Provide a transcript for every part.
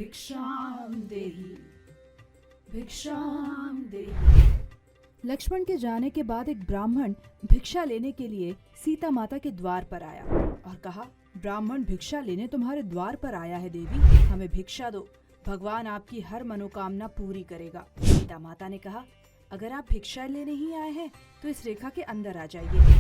भिक्षाम देहि, भिक्षाम देहि। लक्ष्मण के जाने के बाद एक ब्राह्मण भिक्षा लेने के लिए सीता माता के द्वार पर आया और कहा, ब्राह्मण भिक्षा लेने तुम्हारे द्वार पर आया है देवी, हमें भिक्षा दो, भगवान आपकी हर मनोकामना पूरी करेगा। सीता माता ने कहा, अगर आप भिक्षा लेने ही आए हैं तो इस रेखा के अंदर आ जाइए।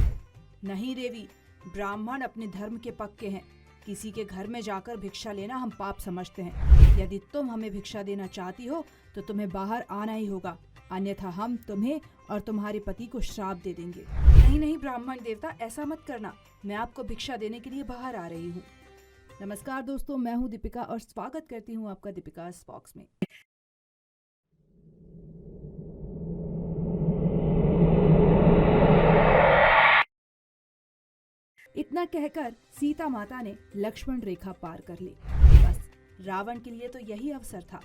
नहीं देवी, ब्राह्मण अपने धर्म के पक्के हैं, किसी के घर में जाकर भिक्षा लेना हम पाप समझते हैं। यदि तुम हमें भिक्षा देना चाहती हो तो तुम्हें बाहर आना ही होगा, अन्यथा हम तुम्हें और तुम्हारे पति को श्राप दे देंगे। नहीं नहीं ब्राह्मण देवता, ऐसा मत करना, मैं आपको भिक्षा देने के लिए बाहर आ रही हूँ। नमस्कार दोस्तों, मैं हूँ दीपिका और स्वागत करती हूँ आपका दीपिका's बॉक्स में। इतना कहकर सीता माता ने लक्ष्मण रेखा पार कर ली। बस रावण के लिए तो यही अवसर था।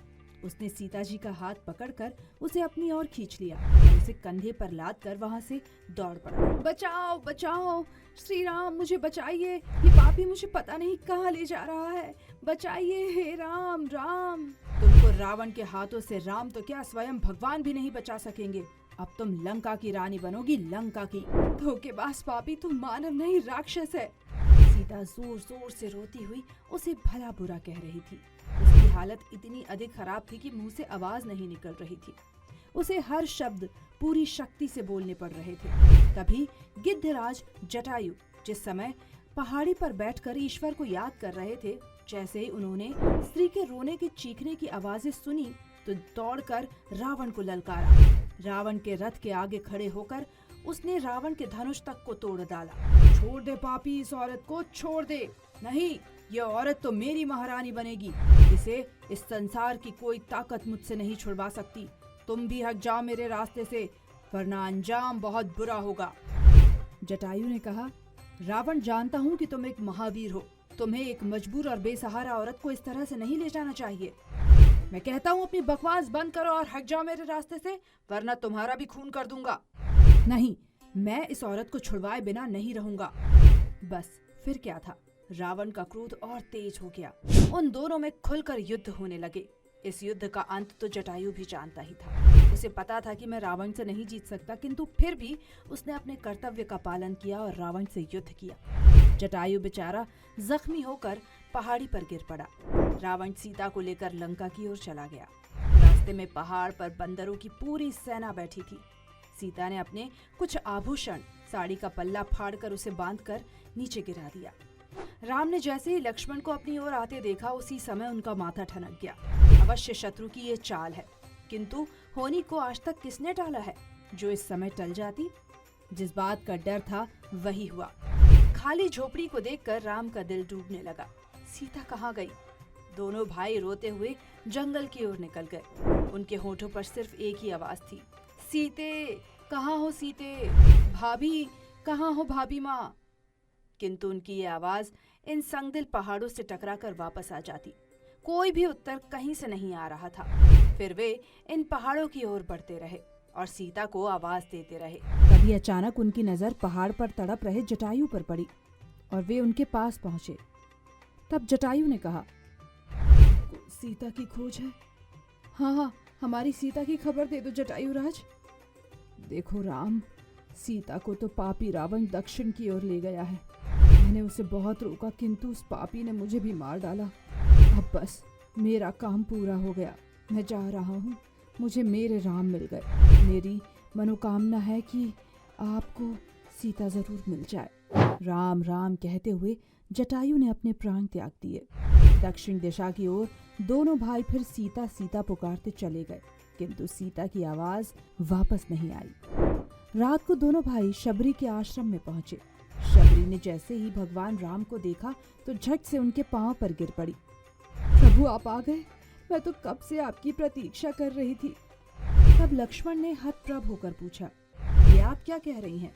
उसने सीता जी का हाथ पकड़कर उसे अपनी ओर खींच लिया और उसे कंधे पर लाद कर वहां से दौड़ पड़ा। बचाओ बचाओ, श्री राम मुझे बचाइए, ये पापी मुझे पता नहीं कहाँ ले जा रहा है, बचाइए हे राम राम। तुमको रावण के हाथों से राम तो क्या स्वयं भगवान भी नहीं बचा सकेंगे। अब तुम लंका की रानी बनोगी, लंका की। धोखेबाज पापी, तुम मानव नहीं राक्षस है। सीता जोर जोर से रोती हुई उसे भला बुरा कह रही थी। उसकी हालत इतनी अधिक खराब थी कि मुंह से आवाज नहीं निकल रही थी। उसे हर शब्द पूरी शक्ति से बोलने पड़ रहे थे। तभी गिद्धराज जटायु जिस समय पहाड़ी पर बैठकर ईश्वर को याद कर रहे थे, जैसे ही उन्होंने स्त्री के रोने की चीखने की आवाजें सुनी तो दौड़कर रावण को ललकारा। रावण के रथ के आगे खड़े होकर उसने रावण के धनुष तक को तोड़ डाला। छोड़ दे पापी, इस औरत को छोड़ दे। नहीं, यह औरत तो मेरी महारानी बनेगी, इसे इस संसार की कोई ताकत मुझसे नहीं छुड़वा सकती। तुम भी हट जाओ मेरे रास्ते से, वरना अंजाम बहुत बुरा होगा। जटायु ने कहा, रावण जानता हूँ कि तुम एक महावीर हो, तुम्हें एक मजबूर और बेसहारा औरत को इस तरह से नहीं ले जाना चाहिए। मैं कहता हूँ अपनी बकवास बंद करो और हट जाओ मेरे रास्ते से, वरना तुम्हारा भी खून कर दूंगा। नहीं, मैं इस औरत को छुड़वाए बिना नहीं रहूंगा। बस फिर क्या था, रावण का क्रोध और तेज हो गया। उन दोनों में खुलकर युद्ध होने लगे। इस युद्ध का अंत तो जटायु भी जानता ही था। उसे पता था कि मैं रावण से नहीं जीत सकता, किंतु फिर भी उसने अपने कर्तव्य का पालन किया और रावण से युद्ध किया। जटायु बेचारा जख्मी होकर पहाड़ी पर गिर पड़ा। रावण सीता को लेकर लंका की ओर चला गया। रास्ते में पहाड़ पर बंदरों की पूरी सेना बैठी थी। सीता ने अपने कुछ आभूषण, साड़ी का पल्ला फाड़कर उसे बांधकर नीचे गिरा दिया। राम ने जैसे ही लक्ष्मण को अपनी ओर आते देखा, उसी समय उनका माथा ठनक गया। अवश्य शत्रु की ये चाल है, किंतु होनी को आज तक किसने टाला है जो इस समय टल जाती। जिस बात का डर था वही हुआ। खाली झोपड़ी को देखकर राम का दिल डूबने लगा। सीता कहाँ गई? दोनों भाई रोते हुए जंगल की ओर निकल गए। उनके होठों पर सिर्फ एक ही आवाज थी, सीते कहाँ हो सीते, भाभी कहाँ हो भाभी माँ। किंतु उनकी ये आवाज इन संगदिल पहाड़ों से टकराकर वापस आ जाती। कोई भी उत्तर कहीं से नहीं आ रहा था। फिर वे इन पहाड़ों की ओर बढ़ते रहे और सीता को आवाज देते रहे। तभी अचानक उनकी नजर पहाड़ पर तड़प रहे जटायु पर पड़ी और वे उनके पास पहुंचे। तब जटायु ने कहा, सीता की खोज है? हाँ, हमारी सीता की खबर दे दो जटायु राज। देखो राम, सीता को तो पापी रावण दक्षिण की ओर ले गया है। मैंने उसे बहुत रोका, किंतु उस पापी ने मुझे भी मार डाला। अब बस मेरा काम पूरा हो गया, मैं जा रहा हूँ। मुझे मेरे राम मिल गए। मेरी मनोकामना है कि आपको सीता जरूर मिल जाए। राम राम कहते हुए जटायु ने अपने प्राण त्याग दिए। दक्षिण दिशा की ओर दोनों भाई फिर सीता सीता पुकारते चले गए, किंतु सीता की आवाज वापस नहीं आई। रात को दोनों भाई शबरी के आश्रम में पहुंचे। शबरी ने जैसे ही भगवान राम को देखा तो झट से उनके पांव पर गिर पड़ी। प्रभु आप आ गए, मैं तो कब से आपकी प्रतीक्षा कर रही थी। तब लक्ष्मण ने हतप्रभ होकर पूछा, ये आप क्या कह रही हैं?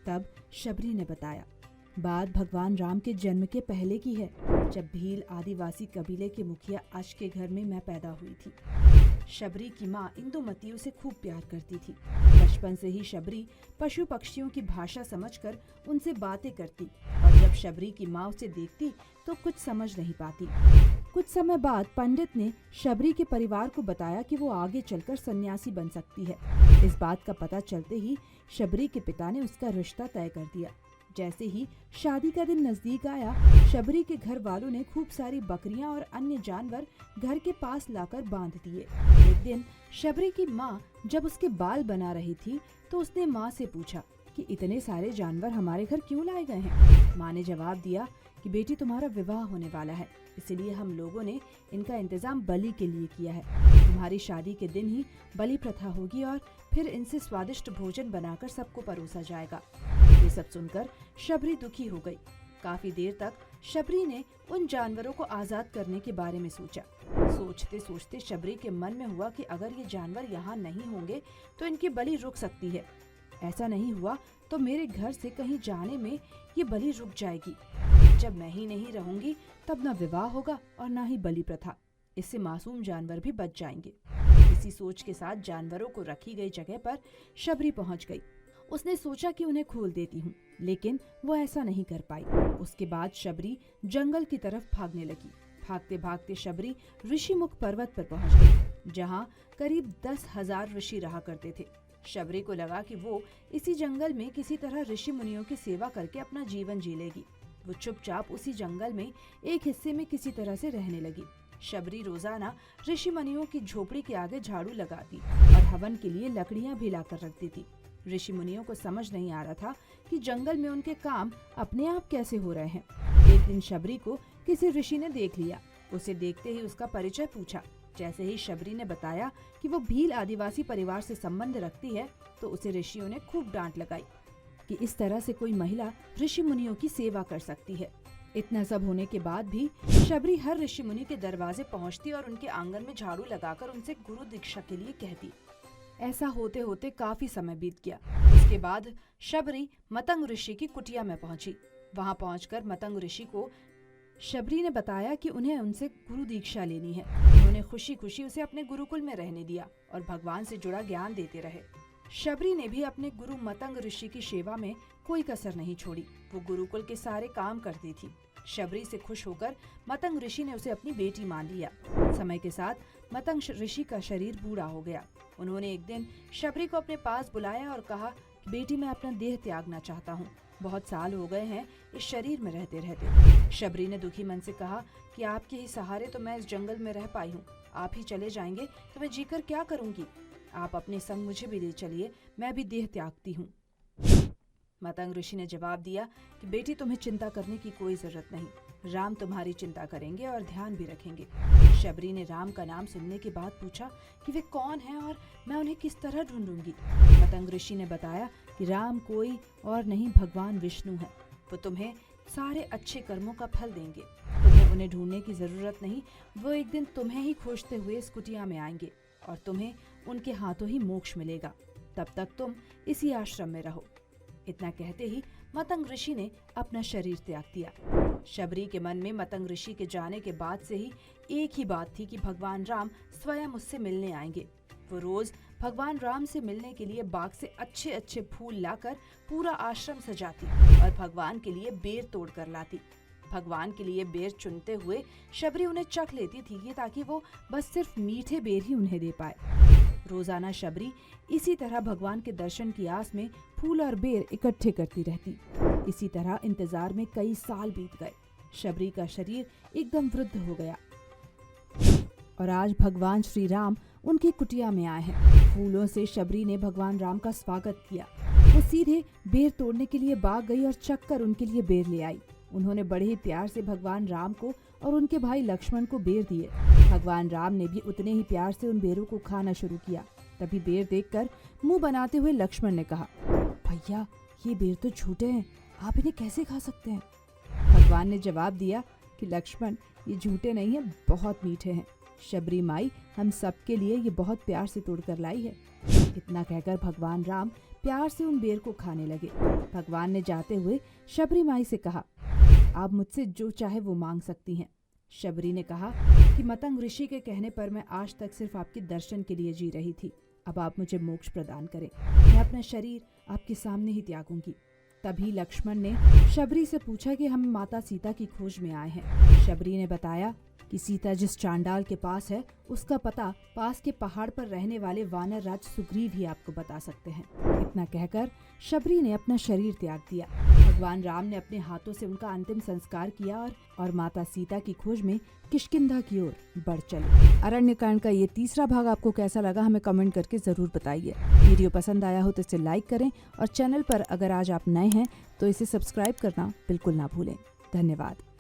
तब शबरी ने बताया, बात भगवान राम के जन्म के पहले की है, जब भील आदिवासी कबीले के मुखिया अश के घर में मैं पैदा हुई थी। शबरी की माँ इंदुमती उसे खूब प्यार करती थी। बचपन से ही शबरी पशु पक्षियों की भाषा समझकर उनसे बातें करती और जब शबरी की माँ उसे देखती तो कुछ समझ नहीं पाती। कुछ समय बाद पंडित ने शबरी के परिवार को बताया कि वो आगे चलकर सन्यासी बन सकती है। इस बात का पता चलते ही शबरी के पिता ने उसका रिश्ता तय कर दिया। जैसे ही शादी का दिन नजदीक आया, शबरी के घर वालों ने खूब सारी बकरियां और अन्य जानवर घर के पास लाकर बांध दिए। एक दिन शबरी की माँ जब उसके बाल बना रही थी तो उसने माँ से पूछा कि इतने सारे जानवर हमारे घर क्यों लाए गए हैं। माँ ने जवाब दिया कि बेटी, तुम्हारा विवाह होने वाला है, इसलिए हम लोगों ने इनका इंतजाम बलि के लिए किया है। तुम्हारी शादी के दिन ही बलि प्रथा होगी और फिर इनसे स्वादिष्ट भोजन बनाकर सबको परोसा जाएगा। ये सब सुनकर शबरी दुखी हो गई। काफी देर तक शबरी ने उन जानवरों को आजाद करने के बारे में सोचा। सोचते सोचते शबरी के मन में हुआ कि अगर ये जानवर यहाँ नहीं होंगे तो इनकी बलि रुक सकती है। ऐसा नहीं हुआ तो मेरे घर से कहीं जाने में ये बलि रुक जाएगी। जब मैं ही नहीं रहूंगी तब न विवाह होगा और न ही बलि प्रथा। इससे मासूम जानवर भी बच जाएंगे। इसी सोच के साथ जानवरों को रखी गई जगह पर शबरी पहुंच गई। उसने सोचा कि उन्हें खोल देती हूँ, लेकिन वो ऐसा नहीं कर पाई। उसके बाद शबरी जंगल की तरफ भागने लगी। भागते भागते शबरी ऋषिमुख पर्वत पर पहुंच गई, जहाँ करीब 10,000 ऋषि रहा करते थे। शबरी को लगा कि वो इसी जंगल में किसी तरह ऋषि मुनियों की सेवा करके अपना जीवन जी लेगी। वो चुपचाप उसी जंगल में एक हिस्से में किसी तरह से रहने लगी। शबरी रोजाना ऋषि मुनियों की झोपड़ी के आगे झाड़ू लगाती और हवन के लिए लकड़ियां भी लाकर रखती थी। ऋषि मुनियों को समझ नहीं आ रहा था कि जंगल में उनके काम अपने आप कैसे हो रहे हैं। एक दिन शबरी को किसी ऋषि ने देख लिया। उसे देखते ही उसका परिचय पूछा। जैसे ही शबरी ने बताया कि वो भील आदिवासी परिवार से संबंध रखती है, तो उसे ऋषियों ने खूब डांट लगाई कि इस तरह से कोई महिला ऋषि मुनियों की सेवा कर सकती है। इतना सब होने के बाद भी शबरी हर ऋषि मुनि के दरवाजे पहुंचती और उनके आंगन में झाड़ू लगाकर उनसे गुरु दीक्षा के लिए कहती। ऐसा होते होते काफी समय बीत गया। उसके बाद शबरी मतंग ऋषि की कुटिया में पहुंची। वहां पहुंचकर मतंग ऋषि को शबरी ने बताया कि उन्हें उनसे गुरु दीक्षा लेनी है। उन्होंने खुशी खुशी उसे अपने गुरुकुल में रहने दिया और भगवान से जुड़ा ज्ञान देते रहे। शबरी ने भी अपने गुरु मतंग ऋषि की सेवा में कोई कसर नहीं छोड़ी। वो गुरुकुल के सारे काम करती थी। शबरी से खुश होकर मतंग ऋषि ने उसे अपनी बेटी मान लिया। समय के साथ मतंग ऋषि का शरीर बूढ़ा हो गया। उन्होंने एक दिन शबरी को अपने पास बुलाया और कहा, बेटी, मैं अपना देह त्यागना चाहता हूँ। बहुत साल हो गए हैं इस शरीर में रहते रहते। शबरी ने दुखी मन से कहा कि आपके ही सहारे तो मैं इस जंगल में रह पाई हूँ। आप ही चले जाएंगे तो मैं जीकर क्या करूँगी। आप अपने संग मुझे भी ले चलिए, मैं भी देह त्यागती हूँ। मतंग ऋषि ने जवाब दिया कि बेटी, तुम्हें चिंता करने की कोई जरूरत नहीं। राम तुम्हारी चिंता करेंगे और ध्यान भी रखेंगे। शबरी ने राम का नाम सुनने के बाद पूछा कि वे कौन हैं और मैं उन्हें किस तरह ढूंढूंगी। मतंग ऋषि ने बताया कि राम कोई और नहीं, भगवान विष्णु है। वो तुम्हें सारे अच्छे कर्मों का फल देंगे। तुम्हें उन्हें ढूंढने की जरूरत नहीं। वो एक दिन तुम्हें ही खोजते हुए इस कुटिया में आएंगे और तुम्हें उनके हाथों ही मोक्ष मिलेगा। तब तक तुम इसी आश्रम में रहो। इतना कहते ही मतंग ऋषि ने अपना शरीर त्याग दिया। शबरी के मन में मतंग ऋषि के जाने के बाद से ही एक ही बात थी कि भगवान राम स्वयं उससे मिलने आएंगे। वो रोज भगवान राम से मिलने के लिए बाग से अच्छे अच्छे फूल लाकर पूरा आश्रम सजाती और भगवान के लिए बेर तोड़ कर लाती। भगवान के लिए बेर चुनते हुए शबरी उन्हें चख लेती थी ताकि वो बस सिर्फ मीठे बेर ही उन्हें दे पाए। रोजाना शबरी इसी तरह भगवान के दर्शन की आस में फूल और बेर इकट्ठे करती रहती। इसी तरह इंतजार में कई साल बीत गए। शबरी का शरीर एकदम वृद्ध हो गया और आज भगवान श्री राम उनकी कुटिया में आए हैं। फूलों से शबरी ने भगवान राम का स्वागत किया। वो सीधे बेर तोड़ने के लिए बाग गई और चख कर उनके लिए बेर ले आई। उन्होंने बड़े ही प्यार से भगवान राम को और उनके भाई लक्ष्मण को बेर दिए। भगवान राम ने भी उतने ही प्यार से उन बेरों को खाना शुरू किया। तभी बेर देखकर मुंह बनाते हुए लक्ष्मण ने कहा, भैया, ये बेर तो झूठे हैं, आप इन्हें कैसे खा सकते हैं। भगवान ने जवाब दिया कि लक्ष्मण, ये झूठे नहीं है, बहुत मीठे हैं। शबरी माई हम सबके लिए ये बहुत प्यार से तोड़कर लाई है। इतना कहकर भगवान राम प्यार से उन बेर को खाने लगे। भगवान ने जाते हुए शबरी माई से कहा, आप मुझसे जो चाहे वो मांग सकती हैं। शबरी ने कहा कि मतंग ऋषि के कहने पर मैं आज तक सिर्फ आपके दर्शन के लिए जी रही थी। अब आप मुझे मोक्ष प्रदान करें। मैं अपना शरीर आपके सामने ही त्यागूंगी। तभी लक्ष्मण ने शबरी से पूछा कि हम माता सीता की खोज में आए हैं। शबरी ने बताया कि सीता जिस चांडाल के पास है उसका पता पास के पहाड़ पर रहने वाले वानर राज सुग्रीव ही आपको बता सकते हैं। इतना कहकर शबरी ने अपना शरीर त्याग दिया। भगवान राम ने अपने हाथों से उनका अंतिम संस्कार किया और माता सीता की खोज में किष्किंधा की ओर बढ़ चले। अरण्यकांड का ये तीसरा भाग आपको कैसा लगा हमें कमेंट करके जरूर बताइए। वीडियो पसंद आया हो तो इसे लाइक करें और चैनल पर अगर आज आप नए हैं तो इसे सब्सक्राइब करना बिल्कुल ना भूलें। धन्यवाद।